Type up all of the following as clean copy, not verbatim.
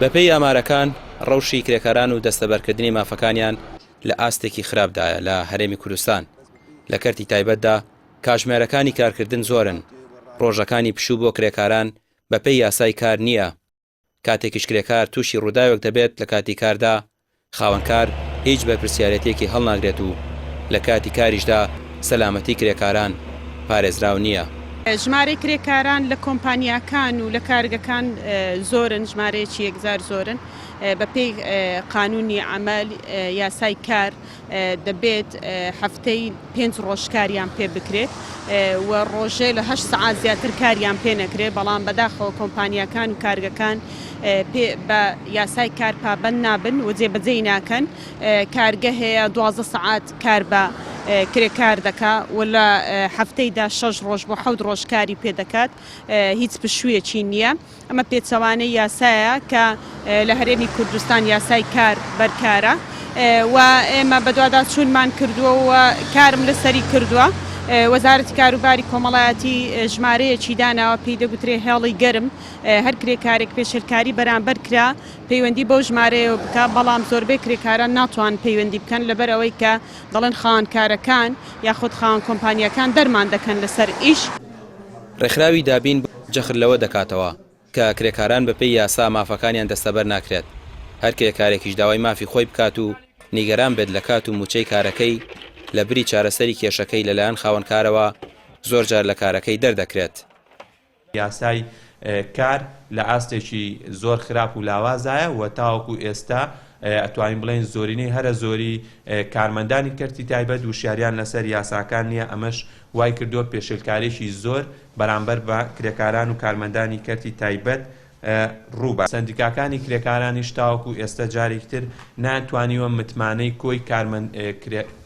بەپێی ئامارەکان ڕەوشی کرێکاران و دەستەبەرکردنی مافەکانیان لە ئاستێکی خراپدایە لە هەرێمی کوردستان. لە کەرتی تایبەتدا کاتژمێرەکانی کارکردن زۆرن. ڕۆژەکانی پشوو بۆ کرێکاران بەپێی یاسای کار نییە. کاتێکیش کرێکار تووشی ڕووداوێک دەبێت لە کاتی کاردا، خاوەنکار هیچ بەرپرسیارەتێکی هەڵناگرێت و لە کاتی کاریشدا سەلامەتی کرێکاران پارێزراو نییە. ژمارەی کرێکاران لە کۆمپانیاکان و لە کارگەکان زۆرن، ژمارەیەکی یەکجار زۆرن. بەپێی قانونی عەمەل یاسای کار دەبێت هەفتەی 5 ڕۆژکاریان پێ بکرێت و ڕۆژێ لە 8 سەعات زیاتر کاریان پێ نەکرێت، بەڵام بەداخەوە کۆمپانیاکان و کارگەکان بە یاسای کار پابەند نابن و جێبەجێی ناکەن. کارگە هەیە 12 سەعات کار بە کرێکار دەکا و لە هەفتەیدا 6 ڕۆژ بۆ 7 ڕۆژ کاری پێ دەکات، هیچ پشوویەکی نییە. ئەمە پێچەوانەی یاسایە کە لە هەرێمی کوردستان یاسای کار بەرکارە و ئێمە بەدووادا چوونمان کردووە و کارم لەسەری کردووە. وەزارەتی کاروباری کۆمەڵایەتی ژمارەیەکی داناوە پێی دەگوترێ هێڵی گەرم، هەر کرێکارێک پێشێلکاری بەرامبەر کرا پەیوەندی بەو ژمارەیە بکە، بەڵام زۆربەی کرێکاران ناتوان پەیوەندی بکەن لەبەر ئەوەی کە دەڵێن خاوەنکارەکان یاخود خاوەن کۆمپانیەکان دەرمان دەکەن لەسەر ئیش. ڕێکخراوی دابین جەخر لەوە دەکاتەوە کە کرێکاران بەپێی یاسا مافەکانیان دەستەبەر ناکرێت. هەر کرێکارێکیش داوای مافی خۆی بکات و نیگەران بێت لە کات و موچەی کارەکەی لە بری چارەسەری کێشەکەی لەلایەن خاوەنکارەوە زۆر جار لە کارەکەی دەردەکرێت. یاسای کار لە ئاستێکی زۆر خراپ و لاوازایە و تاوەکو ئێستا ئەتوانین بڵێن زۆرینەی هەرە زۆری کارمەندانی کەرتی تایبەت وشیاریان لەسەر یاساکان نییە. ئەمەش وای کردووە پێشێلکاریشی زۆر بەرامبەر بە کرێکاران و کارمەندانی کەرتی تایبەت ڕووبە. سندیکاکانی کرێکارانیش تاوەکو ئێستا جارێکتر ناتوانیوە متمانەی کۆی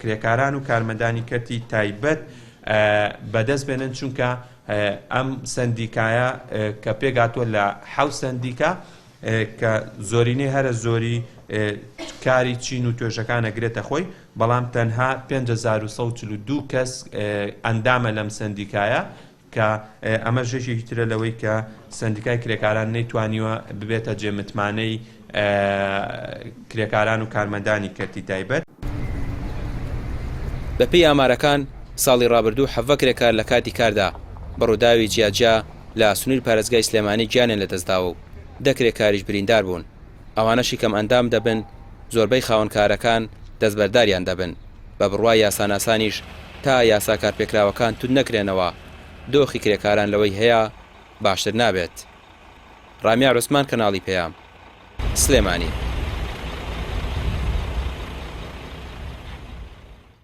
کرێکاران و کارمەندانی کەرتی تایبەت بەدەست بێنن، چونکە ئەم سندیکایە کە پێگاتوە لە 7 سندیکا کە زۆرینەی هەرە زۆری کاری چین و توێژەکان ئەگرێتە خۆی، بەڵام تەنها 5142 کەس ئەندامە لەم سندیکایە کە ئەمە ژێژێکی ترە لەوەی کە سندیکای کرێکاران نەیتوانیوە ببێتە جێمتمانەی کرێکاران و کارمەندانی کەرتی تایبەت. بەپێی ئامارەکان ساڵی ڕابردوو 7 کرێکار لە کاتی کاردا بەڕووداوی جیاجیا لە سونیل پارێزگای سلێمانی گیانیان لەدەستداوە و 10 کرێکاریش بریندار بوون. ئەوانەشی کەم ئەندام دەبن، زۆربەی خاوەنکارەکان دەستبەرداریان دەبن. بە بڕوای یاساناسانیش تا یاسا کارپێکراوەکان تود نەکرێنەوە، دۆخی کرێکاران لەوەی هەیە باشتر نابێت. ڕامیا ڕوسمان، کەناڵی پەیام، سلێمانی.